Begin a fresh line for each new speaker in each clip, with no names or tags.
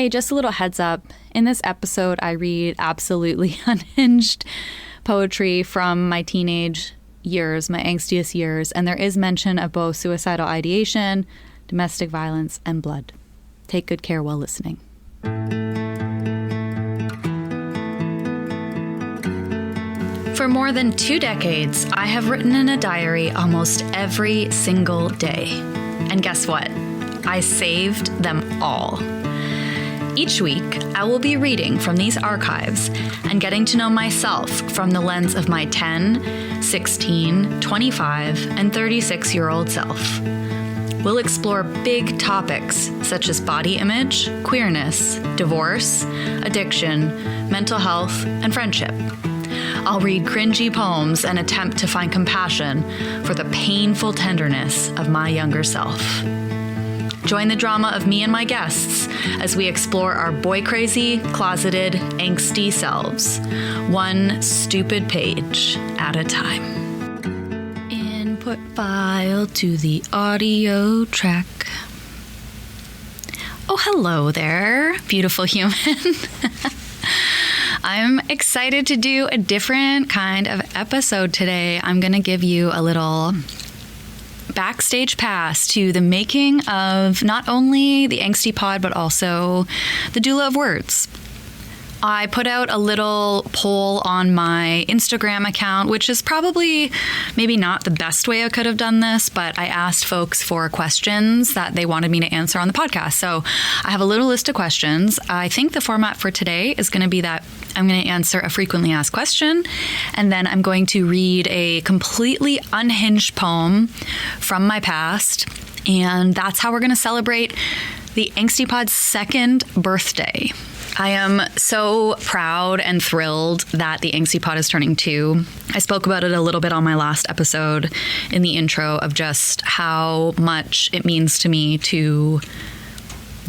Hey, just a little heads up. In this episode, I read absolutely unhinged poetry from my teenage years, my angstiest years, and there is mention of both suicidal ideation, domestic violence, and blood. Take good care while listening. For more than 2 decades, I have written in a diary almost every single day. And guess what? I saved them all. Each week, I will be reading from these archives and getting to know myself from the lens of my 10, 16, 25, and 36-year-old self. We'll explore big topics such as body image, queerness, divorce, addiction, mental health, and friendship. I'll read cringy poems and attempt to find compassion for the painful tenderness of my younger self. Join the drama of me and my guests as we explore our boy-crazy, closeted, angsty selves, one stupid page at a time. Input file to the audio track. Oh, hello there, beautiful human. I'm excited to do a different kind of episode today. I'm going to give you a little backstage pass to the making of not only the Angsty pod, but also the Doula of Words. I put out a little poll on my Instagram account, which is probably maybe not the best way I could have done this, but I asked folks for questions that they wanted me to answer on the podcast. So I have a little list of questions. I think the format for today is going to be that I'm going to answer a frequently asked question, and then I'm going to read a completely unhinged poem from my past, and that's how we're going to celebrate the Angsty Pod's 2nd birthday. I am so proud and thrilled that the Angsty Pod is turning 2. I spoke about it a little bit on my last episode in the intro of just how much it means to me to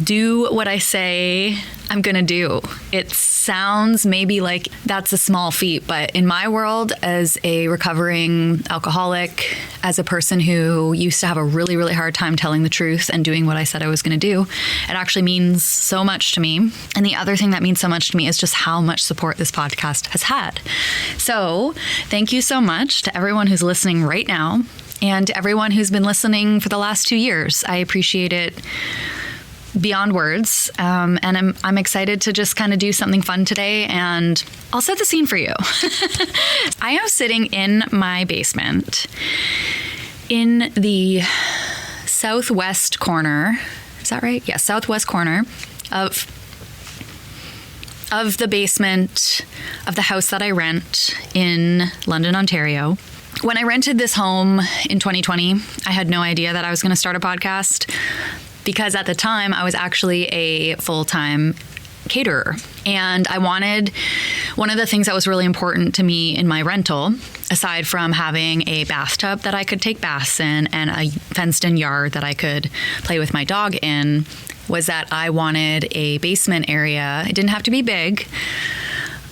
do what I say I'm going to do. It sounds maybe like that's a small feat, but in my world, as a recovering alcoholic, as a person who used to have a really, really hard time telling the truth and doing what I said I was going to do, it actually means so much to me. And the other thing that means so much to me is just how much support this podcast has had. So thank you so much to everyone who's listening right now and to everyone who's been listening for the last 2 years. I appreciate it beyond words. And I'm excited to just kind of do something fun today, and I'll set the scene for you. I am sitting in my basement in the southwest corner. Is that right? Yeah, southwest corner of the basement of the house that I rent in London, Ontario. When I rented this home in 2020, I had no idea that I was going to start a podcast, because at the time I was actually a full-time caterer. And I wanted, one of the things that was really important to me in my rental, aside from having a bathtub that I could take baths in and a fenced-in yard that I could play with my dog in, was that I wanted a basement area. It didn't have to be big.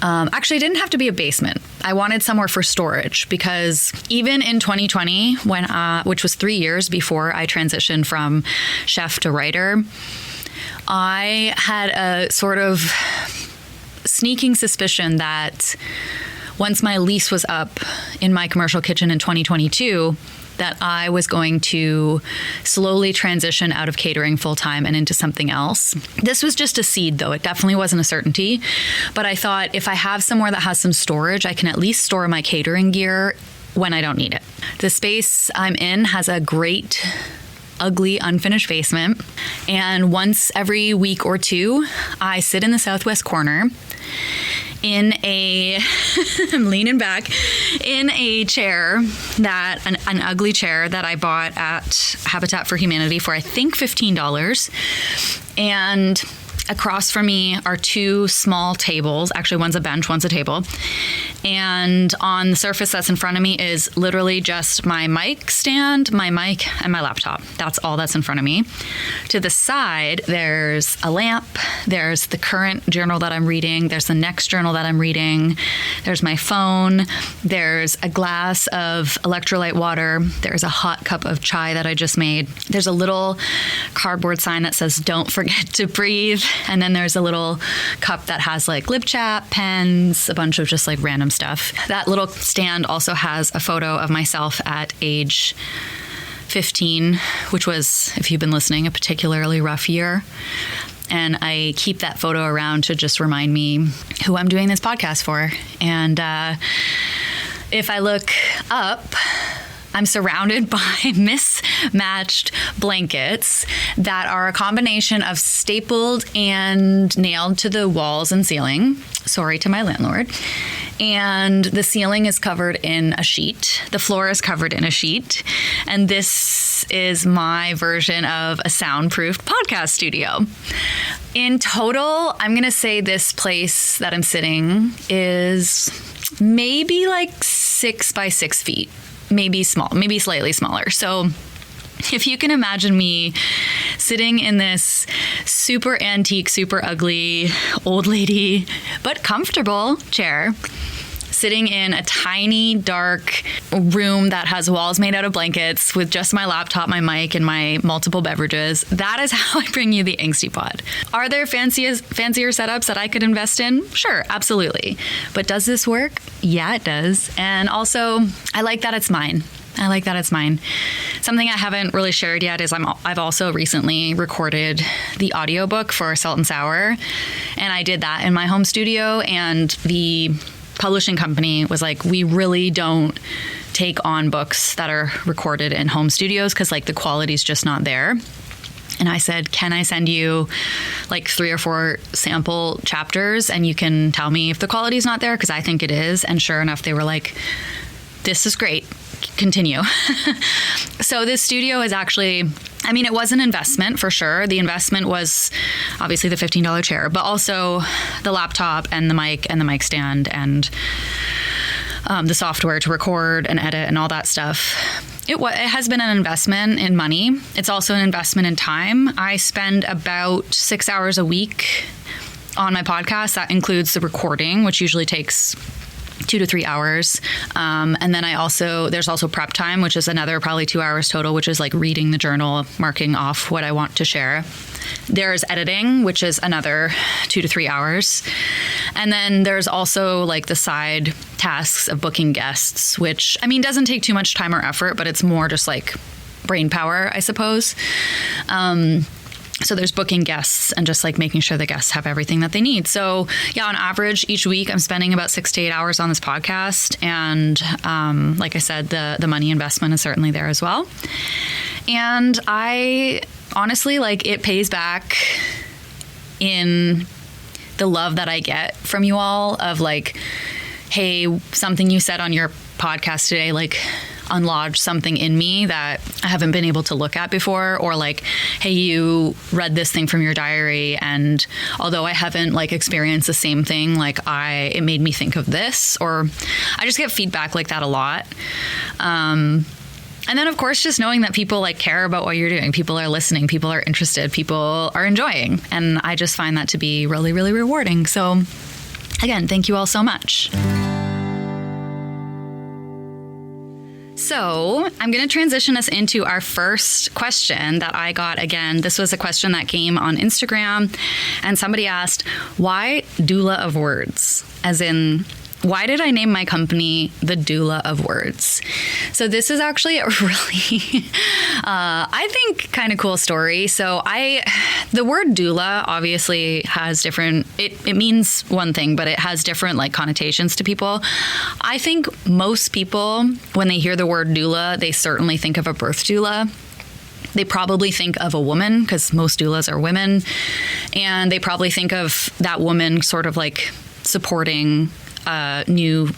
Actually, it didn't have to be a basement. I wanted somewhere for storage, because even in 2020, when which was 3 years before I transitioned from chef to writer, I had a sort of sneaking suspicion that once my lease was up in my commercial kitchen in 2022, that I was going to slowly transition out of catering full-time and into something else. This was just a seed, though. It definitely wasn't a certainty. But I thought if I have somewhere that has some storage, I can at least store my catering gear when I don't need it. The space I'm in has a great, ugly, unfinished basement. And once every week or two, I sit in the southwest corner in a, I'm leaning back, in a chair, that an ugly chair that I bought at Habitat for Humanity for, I think, $15. And across from me are 2 small tables. Actually, one's a bench, one's a table. And on the surface that's in front of me is literally just my mic stand, my mic, and my laptop. That's all that's in front of me. To the side, there's a lamp. There's the current journal that I'm reading. There's the next journal that I'm reading. There's my phone. There's a glass of electrolyte water. There's a hot cup of chai that I just made. There's a little cardboard sign that says, "Don't forget to breathe." And then there's a little cup that has like lip chap, pens, a bunch of just like random stuff. That little stand also has a photo of myself at age 15, which was, if you've been listening, a particularly rough year. And I keep that photo around to just remind me who I'm doing this podcast for. And if I look up, I'm surrounded by mismatched blankets that are a combination of stapled and nailed to the walls and ceiling. Sorry to my landlord. And the ceiling is covered in a sheet. The floor is covered in a sheet. And this is my version of a soundproofed podcast studio. In total, I'm going to say this place that I'm sitting is maybe like 6 by 6 feet. Maybe small, maybe slightly smaller. So if you can imagine me sitting in this super antique, super ugly, old lady, but comfortable chair, sitting in a tiny, dark room that has walls made out of blankets with just my laptop, my mic, and my multiple beverages. That is how I bring you the Angsty Pod. Are there fancier setups that I could invest in? Sure, absolutely. But does this work? Yeah, it does. And also, I like that it's mine. Something I haven't really shared yet is I've also recently recorded the audiobook for Salt and Sour, and I did that in my home studio, and the publishing company was like, we really don't take on books that are recorded in home studios because like the quality's just not there. And I said, can I send you like 3 or 4 sample chapters and you can tell me if the quality's not there? Because I think it is. And sure enough, they were like, this is great. Continue. So this studio is actually, I mean, it was an investment for sure. The investment was obviously the $15 chair, but also the laptop and the mic stand and the software to record and edit and all that stuff. It has been an investment in money. It's also an investment in time. I spend about 6 hours a week on my podcast. That includes the recording, which usually takes 2 to 3 hours. And then there's also prep time, which is another probably 2 hours total, which is like reading the journal, marking off what I want to share. There's editing, which is another 2 to 3 hours. And then there's also like the side tasks of booking guests, which I mean, doesn't take too much time or effort, but it's more just like brain power, I suppose. So there's booking guests and just like making sure the guests have everything that they need. So yeah, on average, each week I'm spending about 6 to 8 hours on this podcast. And like I said, the money investment is certainly there as well. And I honestly, like, it pays back in the love that I get from you all of like, hey, something you said on your podcast today, like, unlodged something in me that I haven't been able to look at before, or like, hey, you read this thing from your diary, and although I haven't like experienced the same thing, like it made me think of this, or I just get feedback like that a lot. And then of course, just knowing that people like care about what you're doing, people are listening, people are interested, people are enjoying, and I just find that to be really, really rewarding. So again, thank you all so much. So I'm going to transition us into our first question that I got. Again, this was a question that came on Instagram, and somebody asked, why Doula of Words? As in, why did I name my company the Doula of Words? So this is actually a really, I think, kind of cool story. So the word doula obviously has different, it means one thing, but it has different like connotations to people. I think most people, when they hear the word doula, they certainly think of a birth doula. They probably think of a woman, because most doulas are women. And they probably think of that woman sort of like supporting a new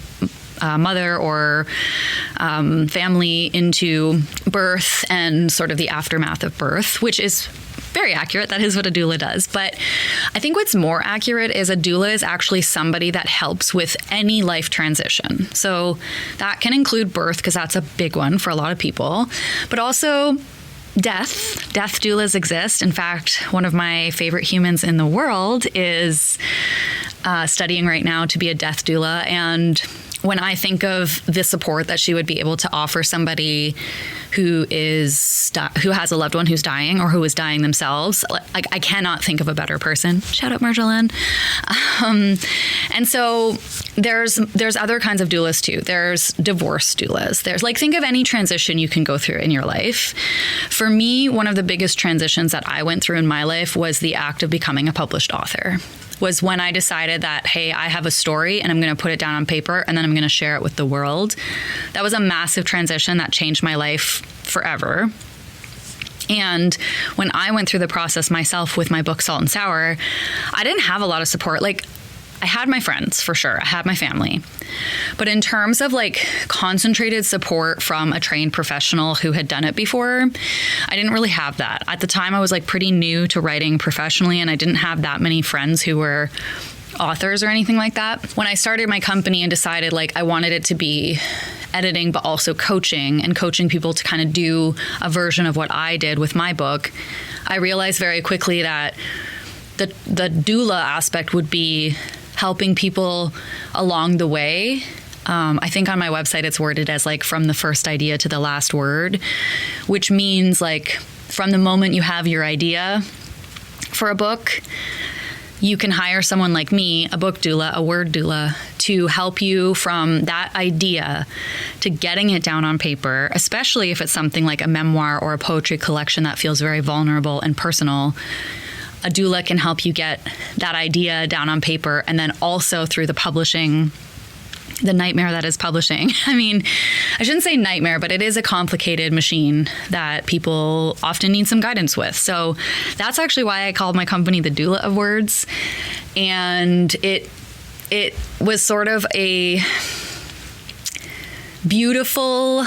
mother or family into birth and sort of the aftermath of birth, which is very accurate. That is what a doula does. But I think what's more accurate is a doula is actually somebody that helps with any life transition. So that can include birth, because that's a big one for a lot of people, but also death. Death doulas exist. In fact, one of my favorite humans in the world is studying right now to be a death doula. And when I think of the support that she would be able to offer somebody who has a loved one who's dying or who is dying themselves, like I cannot think of a better person. Shout out Marjolaine. And so there's other kinds of doulas too. There's divorce doulas. There's like, think of any transition you can go through in your life. For me, one of the biggest transitions that I went through in my life was the act of becoming a published author. Was when I decided that, hey, I have a story and I'm going to put it down on paper and then I'm going to share it with the world. That was a massive transition that changed my life forever. And when I went through the process myself with my book, Salt and Sour, I didn't have a lot of support. Like, I had my friends, for sure. I had my family. But in terms of like concentrated support from a trained professional who had done it before, I didn't really have that. At the time, I was like pretty new to writing professionally, and I didn't have that many friends who were authors or anything like that. When I started my company and decided like I wanted it to be editing, but also coaching and coaching people to kind of do a version of what I did with my book, I realized very quickly that the doula aspect would be helping people along the way. I think on my website it's worded as like from the first idea to the last word, which means like from the moment you have your idea for a book, you can hire someone like me, a book doula, a word doula, to help you from that idea to getting it down on paper, especially if it's something like a memoir or a poetry collection that feels very vulnerable and personal. A doula can help you get that idea down on paper, and then also through the publishing, the nightmare that is publishing. I mean, I shouldn't say nightmare, but it is a complicated machine that people often need some guidance with. So that's actually why I called my company the Doula of Words. And it was sort of a beautiful,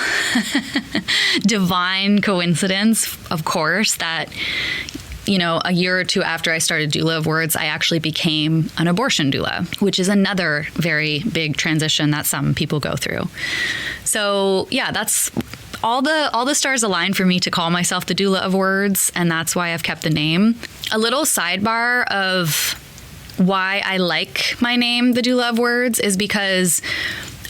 divine coincidence, of course, that you know, a year or two after I started Doula of Words, I actually became an abortion doula, which is another very big transition that some people go through. So yeah, that's all the stars aligned for me to call myself the Doula of Words, and that's why I've kept the name. A little sidebar of why I like my name, the Doula of Words, is because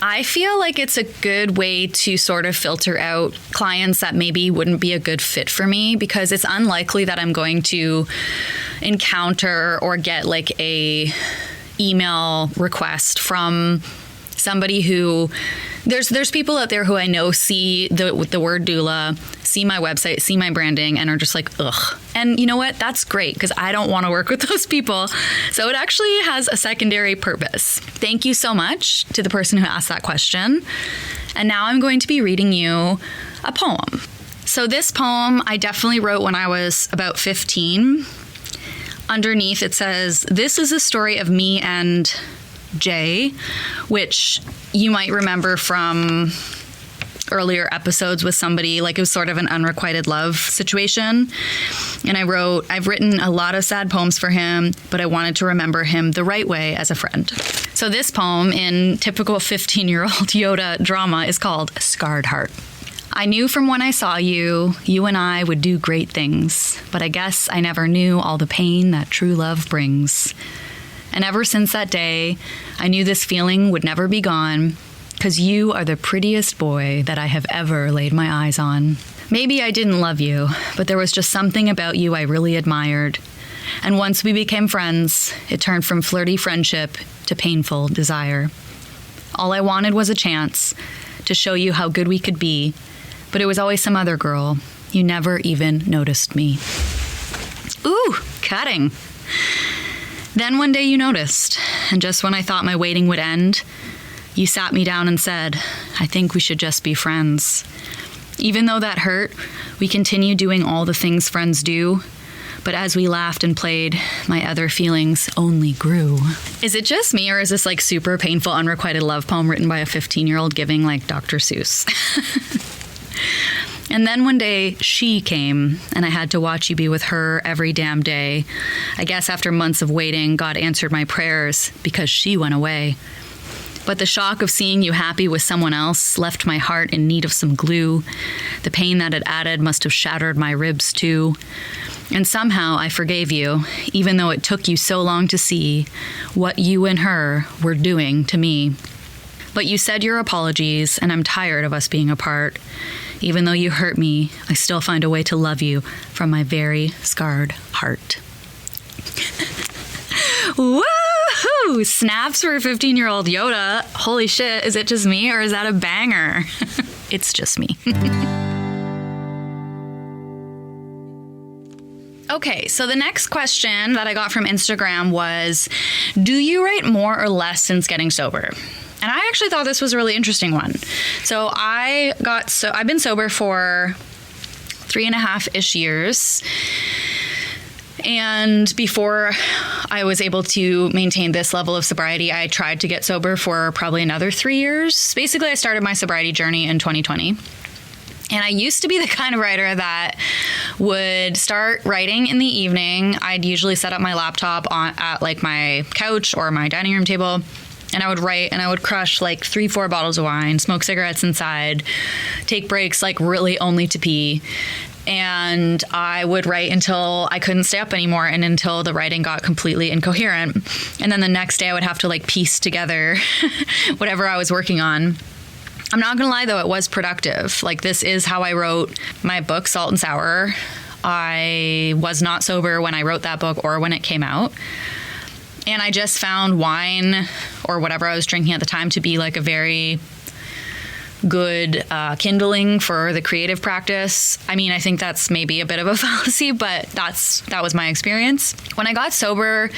I feel like it's a good way to sort of filter out clients that maybe wouldn't be a good fit for me, because it's unlikely that I'm going to encounter or get like a email request from somebody who there's people out there who I know see the word doula, see my website, see my branding, and are just like, ugh. And you know what? That's great, because I don't want to work with those people. So it actually has a secondary purpose. Thank you so much to the person who asked that question. And now I'm going to be reading you a poem. So this poem I definitely wrote when I was about 15. Underneath it says, "This is a story of me and Jay," which you might remember from earlier episodes with somebody, like it was sort of an unrequited love situation. And I've written a lot of sad poems for him, but I wanted to remember him the right way as a friend. So this poem, in typical 15-year-old Yoda drama, is called Scarred Heart. "I knew from when I saw you, you and I would do great things, but I guess I never knew all the pain that true love brings. And ever since that day, I knew this feeling would never be gone, 'cause you are the prettiest boy that I have ever laid my eyes on. Maybe I didn't love you, but there was just something about you I really admired. And once we became friends, it turned from flirty friendship to painful desire. All I wanted was a chance to show you how good we could be, but it was always some other girl. You never even noticed me." Ooh, cutting. "Then one day you noticed, and just when I thought my waiting would end, you sat me down and said, 'I think we should just be friends.' Even though that hurt, we continued doing all the things friends do, but as we laughed and played, my other feelings only grew." Is it just me, or is this like super painful unrequited love poem written by a 15-year-old giving like Dr. Seuss? "And then one day she came, and I had to watch you be with her every damn day. I guess after months of waiting, God answered my prayers because she went away. But the shock of seeing you happy with someone else left my heart in need of some glue. The pain that it added must have shattered my ribs too. And somehow I forgave you, even though it took you so long to see what you and her were doing to me. But you said your apologies, and I'm tired of us being apart. Even though you hurt me, I still find a way to love you from my very scarred heart. Woohoo! Snaps for a 15-year-old Yoda. Holy shit, is it just me or is that a banger? It's just me. Okay, so the next question that I got from Instagram was, do you write more or less since getting sober? And I actually thought this was a really interesting one. So I've been sober for 3.5-ish years. And before I was able to maintain this level of sobriety, I tried to get sober for probably another 3 years. Basically, I started my sobriety journey in 2020. And I used to be the kind of writer that would start writing in the evening. I'd usually set up my laptop at like my couch or my dining room table, and I would write, and I would crush like 3-4 bottles of wine, smoke cigarettes inside, take breaks like really only to pee. And I would write until I couldn't stay up anymore and until the writing got completely incoherent. And then the next day I would have to like piece together whatever I was working on. I'm not gonna lie though, it was productive. Like, this is how I wrote my book, Salt and Sour. I was not sober when I wrote that book or when it came out. And I just found wine or whatever I was drinking at the time to be like a very good kindling for the creative practice. I mean, I think that's maybe a bit of a fallacy, but that was my experience. When I got sober,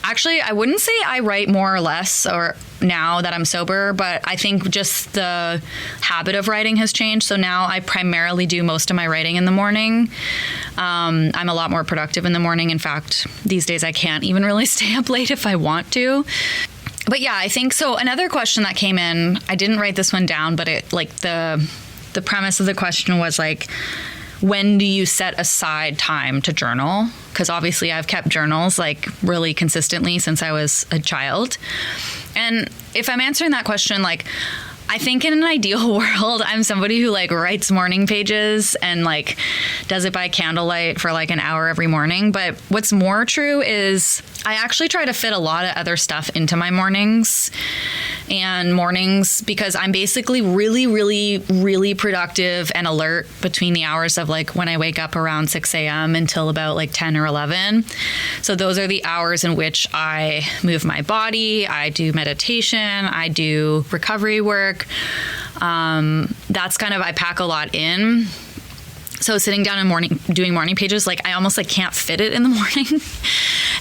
actually, I wouldn't say I write more or less or now that I'm sober, but I think just the habit of writing has changed. So now I primarily do most of my writing in the morning. I'm a lot more productive in the morning. In fact, these days I can't even really stay up late if I want to. But yeah, I think so. Another question that came in, I didn't write this one down, but it like the premise of the question was like, when do you set aside time to journal? Because obviously I've kept journals like really consistently since I was a child. And if I'm answering that question, like, I think in an ideal world, I'm somebody who like writes morning pages and like does it by candlelight for like an hour every morning. But what's more true is I actually try to fit a lot of other stuff into my mornings because I'm basically really, really, really productive and alert between the hours of like when I wake up around 6 a.m. until about like 10 or 11. So those are the hours in which I move my body, I do meditation, I do recovery work. That's kind of, I pack a lot in. So sitting down and doing morning pages, like I almost like can't fit it in the morning.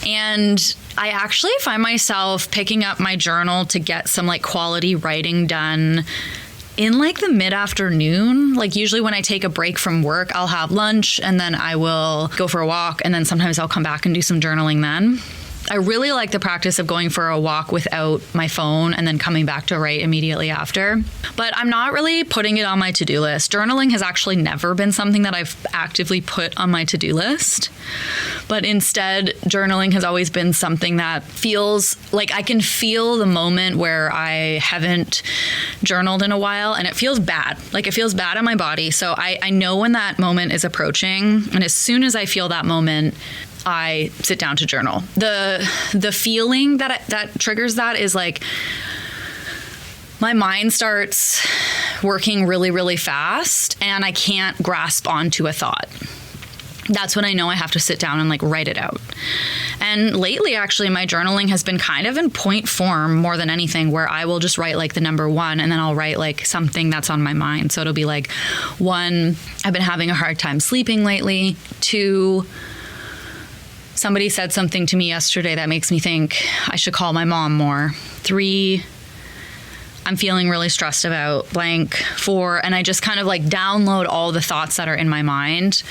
And I actually find myself picking up my journal to get some like quality writing done in like the mid-afternoon. Like usually when I take a break from work, I'll have lunch and then I will go for a walk, and then sometimes I'll come back and do some journaling then. I really like the practice of going for a walk without my phone and then coming back to write immediately after. But I'm not really putting it on my to-do list. Journaling has actually never been something that I've actively put on my to-do list. But instead, journaling has always been something that feels like I can feel the moment where I haven't journaled in a while and it feels bad. Like it feels bad in my body. So I know when that moment is approaching. And as soon as I feel that moment, I sit down to journal. The feeling that triggers that is like my mind starts working really, really fast and I can't grasp onto a thought. That's when I know I have to sit down and like write it out. And lately, actually, my journaling has been kind of in point form more than anything, where I will just write like the number 1 and then I'll write like something that's on my mind. So it'll be like 1, I've been having a hard time sleeping lately. 2, somebody said something to me yesterday that makes me think I should call my mom more. 3, I'm feeling really stressed about blank. 4, and I just kind of like download all the thoughts that are in my mind.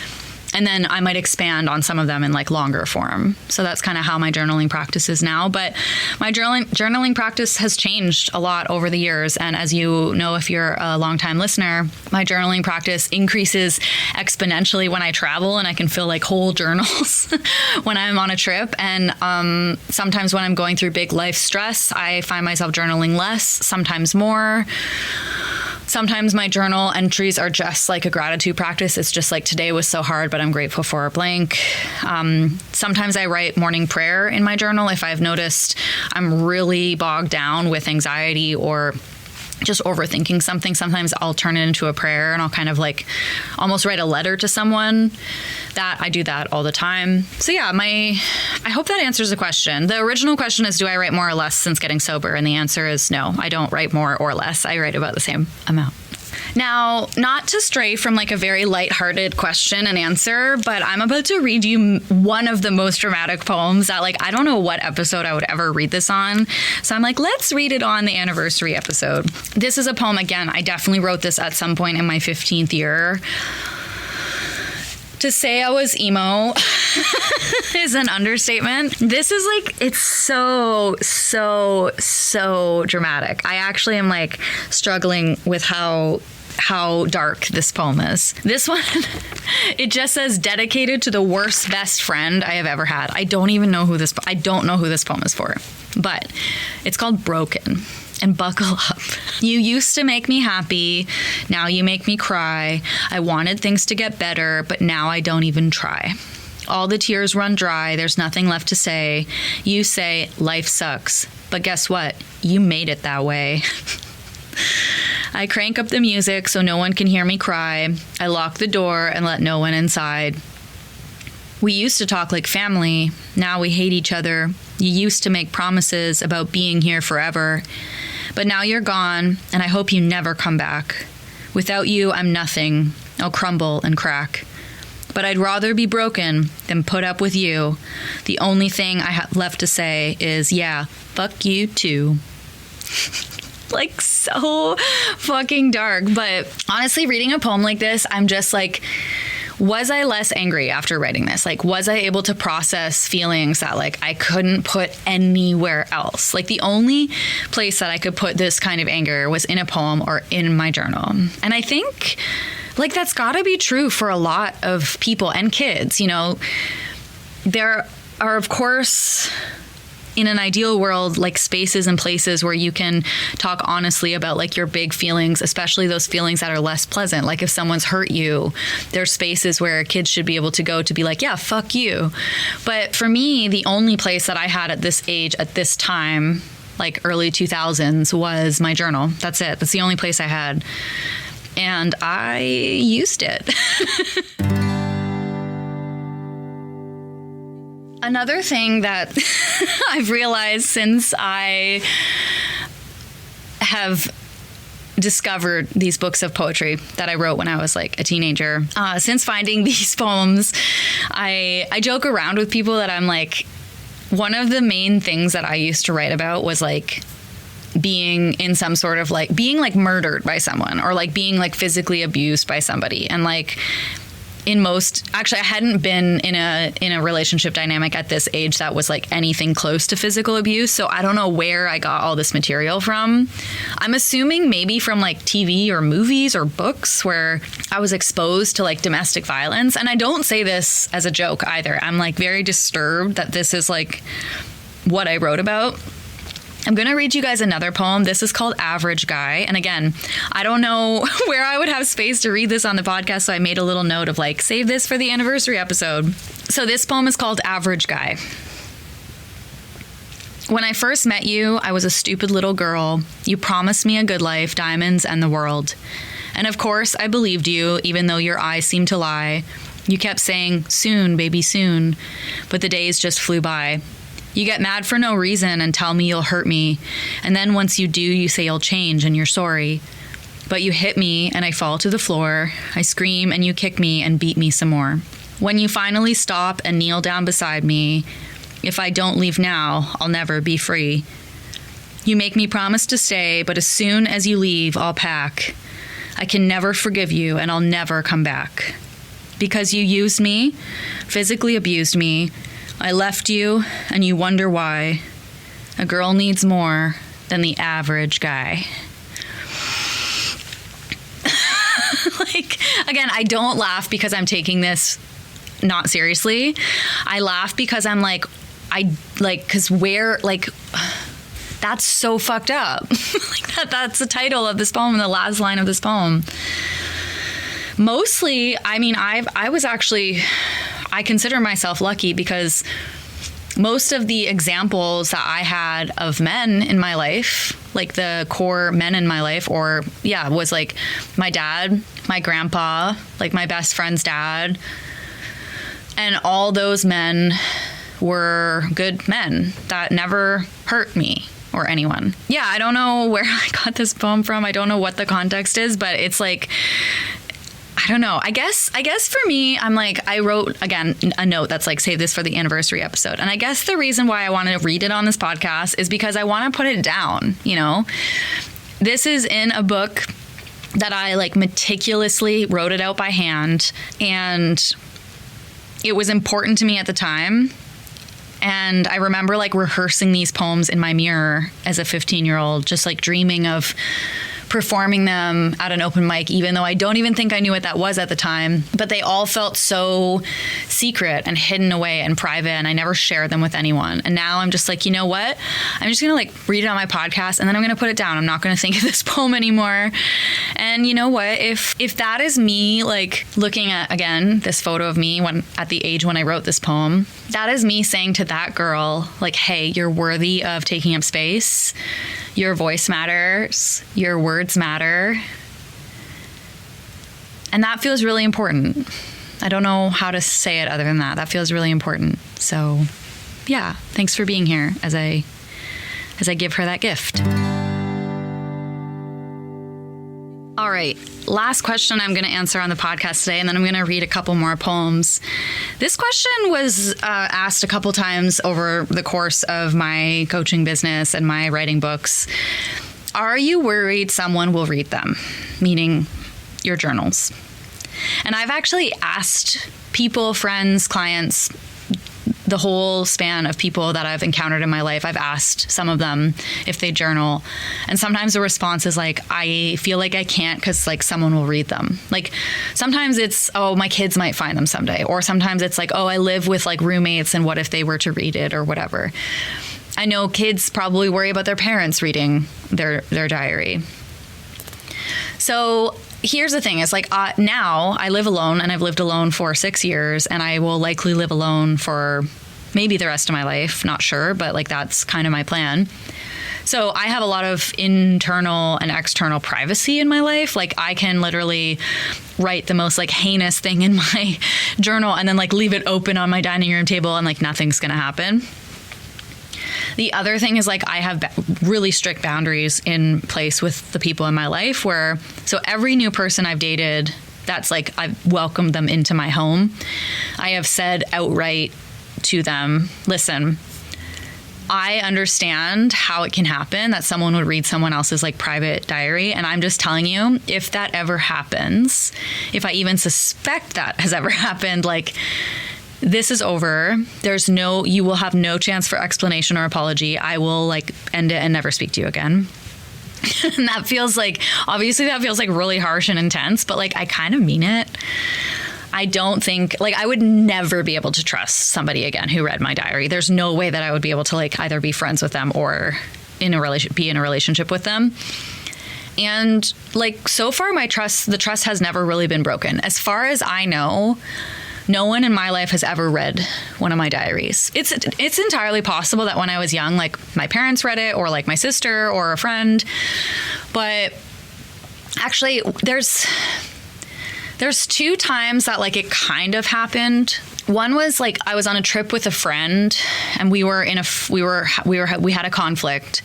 And then I might expand on some of them in like longer form. So that's kind of how my journaling practice is now. But my journaling practice has changed a lot over the years. And as you know, if you're a longtime listener, my journaling practice increases exponentially when I travel, and I can fill like whole journals when I'm on a trip. And sometimes when I'm going through big life stress, I find myself journaling less, sometimes more. Sometimes my journal entries are just like a gratitude practice. It's just like, today was so hard, but I'm grateful for a blank. Sometimes I write morning prayer in my journal if I've noticed I'm really bogged down with anxiety or just overthinking something, sometimes I'll turn it into a prayer and I'll kind of like almost write a letter to someone. That I do that all the time. So yeah, I hope that answers the question. The original question is, do I write more or less since getting sober? And the answer is no, I don't write more or less. I write about the same amount. Now, not to stray from like a very lighthearted question and answer, but I'm about to read you one of the most dramatic poems that like, I don't know what episode I would ever read this on. So I'm like, let's read it on the anniversary episode. This is a poem, again, I definitely wrote this at some point in my 15th year. To say I was emo is an understatement. This is like, it's so dramatic. I actually am like struggling with how dark this poem is. This one, it just says, dedicated to the worst best friend I have ever had. I don't know who this poem is for, but it's called Broken. And buckle up. You used to make me happy. Now you make me cry. I wanted things to get better, but now I don't even try. All the tears run dry. There's nothing left to say. You say life sucks, but guess what? You made it that way. I crank up the music so no one can hear me cry. I lock the door and let no one inside. We used to talk like family. Now we hate each other. You used to make promises about being here forever. But now you're gone, and I hope you never come back. Without you, I'm nothing. I'll crumble and crack. But I'd rather be broken than put up with you. The only thing I have left to say is, yeah, fuck you too. Like, so fucking dark. But honestly, reading a poem like this, I'm just like, was I less angry after writing this? Like, was I able to process feelings that like I couldn't put anywhere else? Like, the only place that I could put this kind of anger was in a poem or in my journal. And I think like that's gotta be true for a lot of people and kids. You know, there are, of course, in an ideal world, like spaces and places where you can talk honestly about like your big feelings, especially those feelings that are less pleasant. Like if someone's hurt you, there's spaces where kids should be able to go to be like, yeah, fuck you. But for me, the only place that I had at this age, at this time, like early 2000s, was my journal. That's it. That's the only place I had. And I used it. Another thing that I've realized since I have discovered these books of poetry that I wrote when I was like a teenager, since finding these poems, I joke around with people that I'm like, one of the main things that I used to write about was like being in some sort of like, being like murdered by someone or like being like physically abused by somebody. And like, actually, I hadn't been in a relationship dynamic at this age that was like anything close to physical abuse. So I don't know where I got all this material from. I'm assuming maybe from like TV or movies or books where I was exposed to like domestic violence. And I don't say this as a joke either. I'm like very disturbed that this is like what I wrote about. I'm going to read you guys another poem. This is called Average Guy. And again, I don't know where I would have space to read this on the podcast, so I made a little note of like, save this for the anniversary episode. So this poem is called Average Guy. When I first met you, I was a stupid little girl. You promised me a good life, diamonds, and the world. And of course, I believed you, even though your eyes seemed to lie. You kept saying, soon, baby, soon. But the days just flew by. You get mad for no reason and tell me you'll hurt me. And then once you do, you say you'll change and you're sorry. But you hit me and I fall to the floor. I scream and you kick me and beat me some more. When you finally stop and kneel down beside me, if I don't leave now, I'll never be free. You make me promise to stay, but as soon as you leave, I'll pack. I can never forgive you and I'll never come back. Because you used me, physically abused me, I left you, and you wonder why. A girl needs more than the average guy. Like, again, I don't laugh because I'm taking this not seriously. I laugh because I'm like, because where, like, that's so fucked up. Like, that's the title of this poem, the last line of this poem. Mostly, I mean, I consider myself lucky because most of the examples that I had of men in my life, like the core men in my life, was like my dad, my grandpa, like my best friend's dad. And all those men were good men that never hurt me or anyone. Yeah, I don't know where I got this poem from. I don't know what the context is, but it's like, I don't know. I guess for me, I'm like, I wrote, again, a note that's like, save this for the anniversary episode. And I guess the reason why I want to read it on this podcast is because I want to put it down, you know? This is in a book that I like meticulously wrote it out by hand, and it was important to me at the time. And I remember like rehearsing these poems in my mirror as a 15-year-old, just like dreaming of performing them at an open mic, even though I don't even think I knew what that was at the time. But they all felt so secret and hidden away and private, and I never shared them with anyone. And now I'm just like, you know what? I'm just gonna like read it on my podcast, and then I'm gonna put it down. I'm not gonna think of this poem anymore. And you know what? If that is me, like looking at, again, this photo of me when at the age when I wrote this poem, that is me saying to that girl, like, hey, you're worthy of taking up space. Your voice matters. Your words matter. And that feels really important. I don't know how to say it other than that. That feels really important. So, yeah, thanks for being here as I give her that gift. All right, last question I'm going to answer on the podcast today, and then I'm going to read a couple more poems. This question was asked a couple times over the course of my coaching business and my writing books. Are you worried someone will read them? Meaning your journals. And I've actually asked people, friends, clients, the whole span of people that I've encountered in my life, I've asked some of them if they journal. And sometimes the response is like, I feel like I can't because like someone will read them. Like sometimes it's, oh, my kids might find them someday. Or sometimes it's like, oh, I live with like roommates and what if they were to read it or whatever. I know kids probably worry about their parents reading their diary. So here's the thing, is like now I live alone, and I've lived alone for 6 years, and I will likely live alone for maybe the rest of my life, not sure, but like that's kind of my plan. So I have a lot of internal and external privacy in my life. Like I can literally write the most like heinous thing in my journal and then like leave it open on my dining room table and like nothing's gonna happen. The other thing is like I have really strict boundaries in place with the people in my life so every new person I've dated, that's like I've welcomed them into my home. I have said outright to them, listen, I understand how it can happen that someone would read someone else's like private diary. And I'm just telling you, if that ever happens, if I even suspect that has ever happened, like this is over. You will have no chance for explanation or apology. I will like end it and never speak to you again. And that feels like, obviously that feels like really harsh and intense, but like I kind of mean it. I don't think, like I would never be able to trust somebody again who read my diary. There's no way that I would be able to like either be friends with them or be in a relationship with them. And like so far the trust has never really been broken. As far as I know, no one in my life has ever read one of my diaries. It's entirely possible that when I was young, like my parents read it or like my sister or a friend. But actually there's 2 times that like it kind of happened. One was like I was on a trip with a friend and we had a conflict.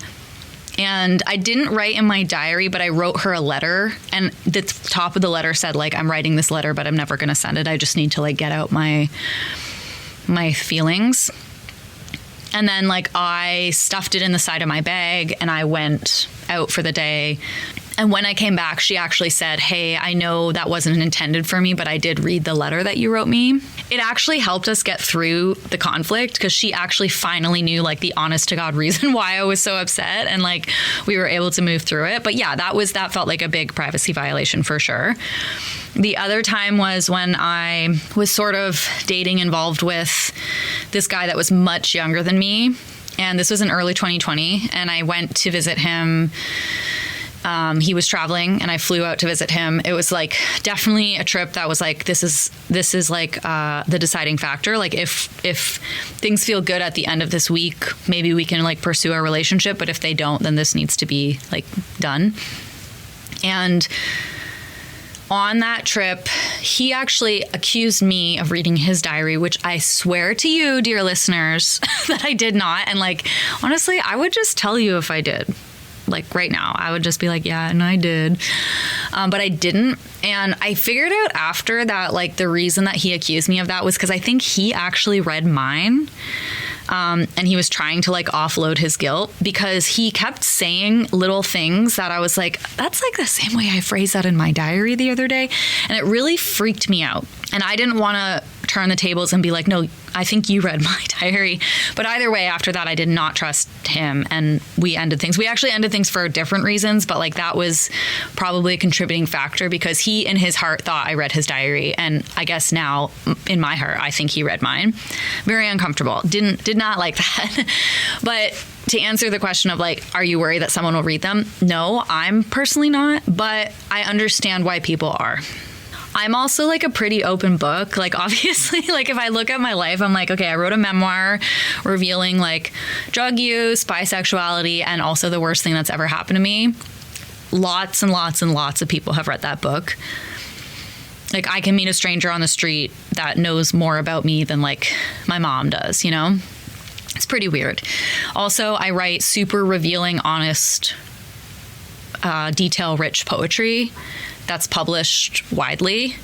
And I didn't write in my diary, but I wrote her a letter. And the top of the letter said, like, I'm writing this letter, but I'm never going to send it. I just need to, like, get out my feelings. And then, like, I stuffed it in the side of my bag and I went out for the day. And when I came back, she actually said, hey, I know that wasn't intended for me, but I did read the letter that you wrote me. It actually helped us get through the conflict because she actually finally knew like the honest to God reason why I was so upset. And like we were able to move through it. But yeah, that felt like a big privacy violation for sure. The other time was when I was sort of involved with this guy that was much younger than me. And this was in early 2020. And I went to visit him He was traveling and I flew out to visit him. It was like definitely a trip that was like, this is like the deciding factor. Like if things feel good at the end of this week, maybe we can like pursue our relationship. But if they don't, then this needs to be like done. And on that trip, he actually accused me of reading his diary, which I swear to you, dear listeners, that I did not. And like, honestly, I would just tell you if I did. Like right now, I would just be like, yeah, and I did. But I didn't. And I figured out after that, like the reason that he accused me of that was because I think he actually read mine. And he was trying to like offload his guilt because he kept saying little things that I was like, that's like the same way I phrased that in my diary the other day. And it really freaked me out. And I didn't want to turn the tables and be like, no, I think you read my diary. But either way, after that, I did not trust him and we ended things. We actually ended things for different reasons, but like that was probably a contributing factor because he in his heart thought I read his diary. And I guess now in my heart, I think he read mine. Very uncomfortable. Did not like that. But to answer the question of like, are you worried that someone will read them? No, I'm personally not, but I understand why people are. I'm also like a pretty open book. Like obviously, like if I look at my life, I'm like, okay, I wrote a memoir revealing like drug use, bisexuality, and also the worst thing that's ever happened to me. Lots and lots and lots of people have read that book. Like I can meet a stranger on the street that knows more about me than like my mom does, you know? It's pretty weird. Also, I write super revealing, honest, detail-rich poetry that's published widely.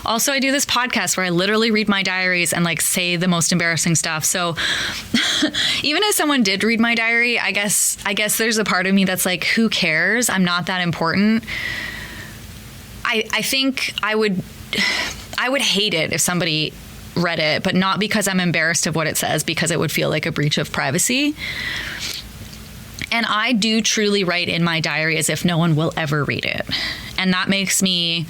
Also, I do this podcast where I literally read my diaries and like say the most embarrassing stuff. So even if someone did read my diary, I guess there's a part of me that's like, who cares? I'm not that important. I think I would hate it if somebody read it, but not because I'm embarrassed of what it says, because it would feel like a breach of privacy. And I do truly write in my diary as if no one will ever read it. And that makes me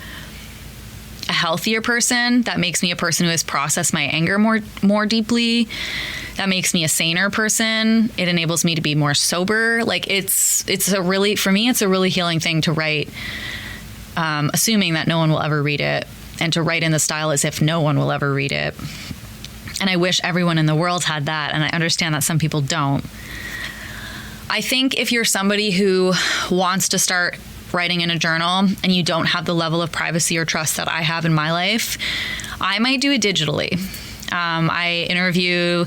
a healthier person. That makes me a person who has processed my anger more deeply. That makes me a saner person. It enables me to be more sober. Like for me, it's a really healing thing to write, assuming that no one will ever read it, and to write in the style as if no one will ever read it. And I wish everyone in the world had that. And I understand that some people don't. I think if you're somebody who wants to start writing in a journal and you don't have the level of privacy or trust that I have in my life, I might do it digitally. I interview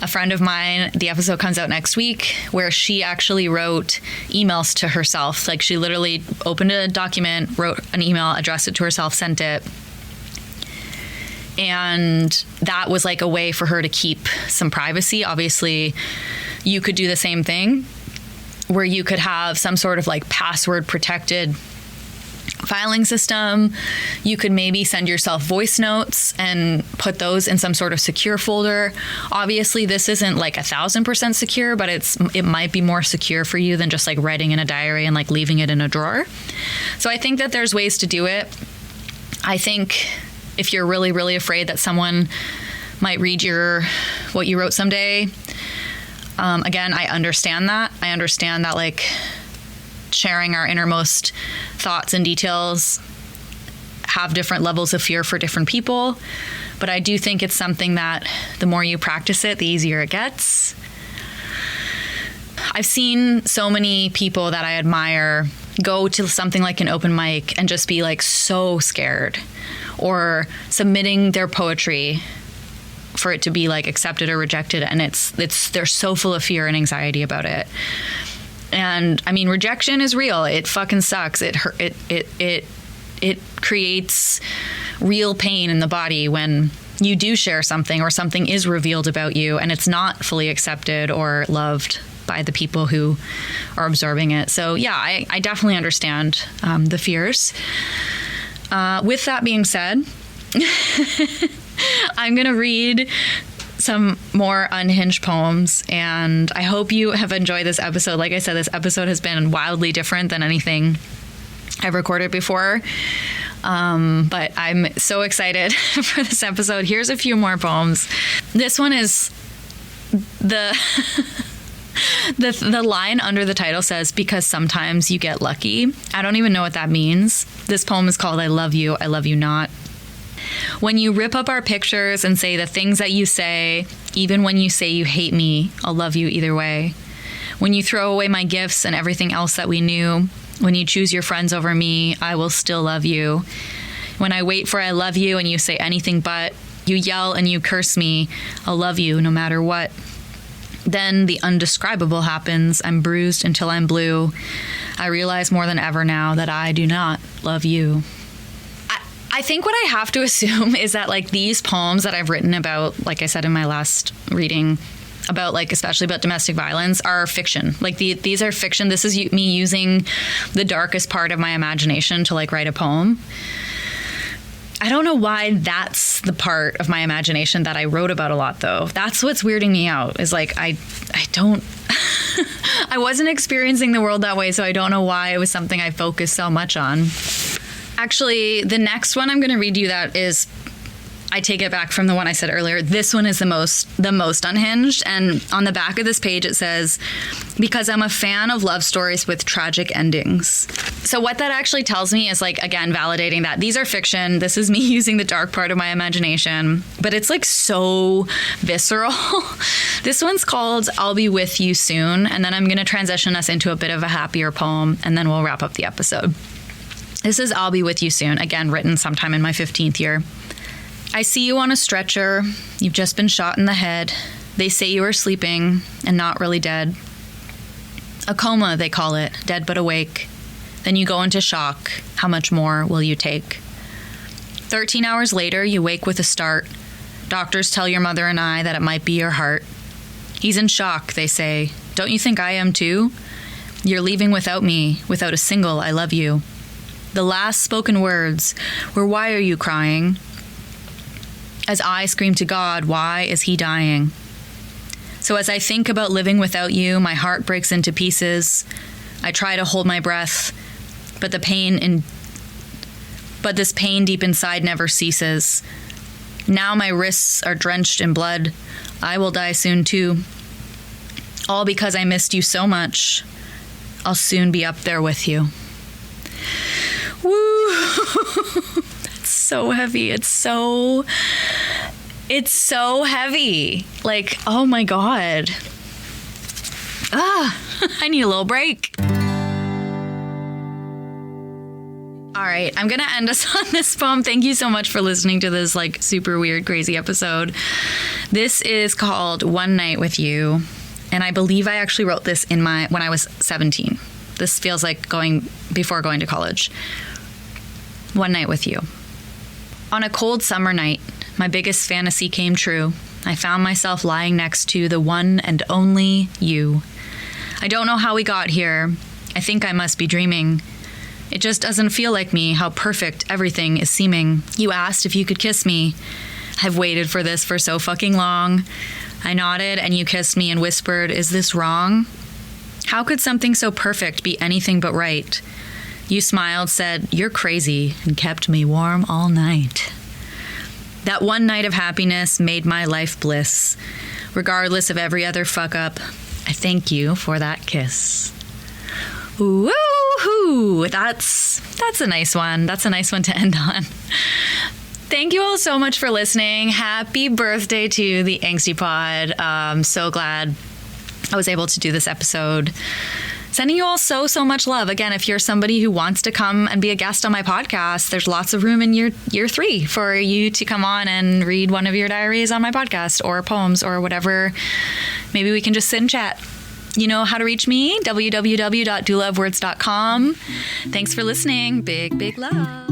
a friend of mine. The episode comes out next week, where she actually wrote emails to herself. Like she literally opened a document, wrote an email, addressed it to herself, sent it. And that was like a way for her to keep some privacy. Obviously, you could do the same thing, where you could have some sort of like password protected filing system. You could maybe send yourself voice notes and put those in some sort of secure folder. Obviously, this isn't like 1,000% secure, but it might be more secure for you than just like writing in a diary and like leaving it in a drawer. So I think that there's ways to do it. I think if you're really, really afraid that someone might read what you wrote someday, again, I understand that. I understand that like sharing our innermost thoughts and details have different levels of fear for different people. But I do think it's something that the more you practice it, the easier it gets. I've seen so many people that I admire go to something like an open mic and just be like so scared, or submitting their poetry for it to be like accepted or rejected, and they're so full of fear and anxiety about it. And I mean, rejection is real. It fucking sucks. It creates real pain in the body when you do share something or something is revealed about you and it's not fully accepted or loved by the people who are observing it. So yeah, I definitely understand the fears. With that being said, I'm going to read some more unhinged poems, and I hope you have enjoyed this episode. Like I said, this episode has been wildly different than anything I've recorded before. But I'm so excited for this episode. Here's a few more poems. This one is The line under the title says, because sometimes you get lucky. I don't even know what that means. This poem is called I Love You Not. When you rip up our pictures and say the things that you say, even when you say you hate me, I'll love you either way. When you throw away my gifts and everything else that we knew, when you choose your friends over me, I will still love you. When I wait for I love you and you say anything but, you yell and you curse me, I'll love you no matter what. Then the undescribable happens. I'm bruised until I'm blue. I realize more than ever now that I do not love you. I think what I have to assume is that like these poems that I've written about, like I said in my last reading, about like especially about domestic violence, are fiction. Like these are fiction. This is me using the darkest part of my imagination to like write a poem. I don't know why that's the part of my imagination that I wrote about a lot, though. That's what's weirding me out, is like I don't I wasn't experiencing the world that way, so I don't know why it was something I focused so much on. Actually, the next one I'm going to read you that is, I take it back from the one I said earlier. This one is the most unhinged. And on the back of this page, it says, because I'm a fan of love stories with tragic endings. So what that actually tells me is like, again, validating that these are fiction. This is me using the dark part of my imagination, but it's like so visceral. This one's called I'll Be With You Soon. And then I'm going to transition us into a bit of a happier poem, and then we'll wrap up the episode. This is I'll Be With You Soon, again, written sometime in my 15th year. I see you on a stretcher. You've just been shot in the head. They say you are sleeping and not really dead. A coma, they call it, dead but awake. Then you go into shock. How much more will you take? 13 hours later, you wake with a start. Doctors tell your mother and I that it might be your heart. He's in shock, they say. Don't you think I am too? You're leaving without me, without a single I love you. The last spoken words were, why are you crying? As I scream to God, why is he dying? So as I think about living without you, my heart breaks into pieces. I try to hold my breath, but this pain deep inside never ceases. Now my wrists are drenched in blood. I will die soon too. All because I missed you so much. I'll soon be up there with you. Woo! That's so heavy. It's so heavy. Like, oh my God. I need a little break. All right, I'm going to end us on this poem. Thank you so much for listening to this like super weird, crazy episode. This is called One Night With You. And I believe I actually wrote this when I was 17. This feels like before going to college. One night with you. On a cold summer night, my biggest fantasy came true. I found myself lying next to the one and only you. I don't know how we got here. I think I must be dreaming. It just doesn't feel like me, how perfect everything is seeming. You asked if you could kiss me. I've waited for this for so fucking long. I nodded and you kissed me and whispered, is this wrong? How could something so perfect be anything but right? You smiled, said, you're crazy, and kept me warm all night. That one night of happiness made my life bliss. Regardless of every other fuck up, I thank you for that kiss. Woo-hoo! That's a nice one. That's a nice one to end on. Thank you all so much for listening. Happy birthday to the Angsty Pod. I'm so glad I was able to do this episode. Sending you all so much love. Again, if you're somebody who wants to come and be a guest on my podcast, there's lots of room in year 3 for you to come on and read one of your diaries on my podcast, or poems, or whatever. Maybe we can just sit and chat. You know how to reach me, www.doulaofwords.com. Thanks for listening. Big love.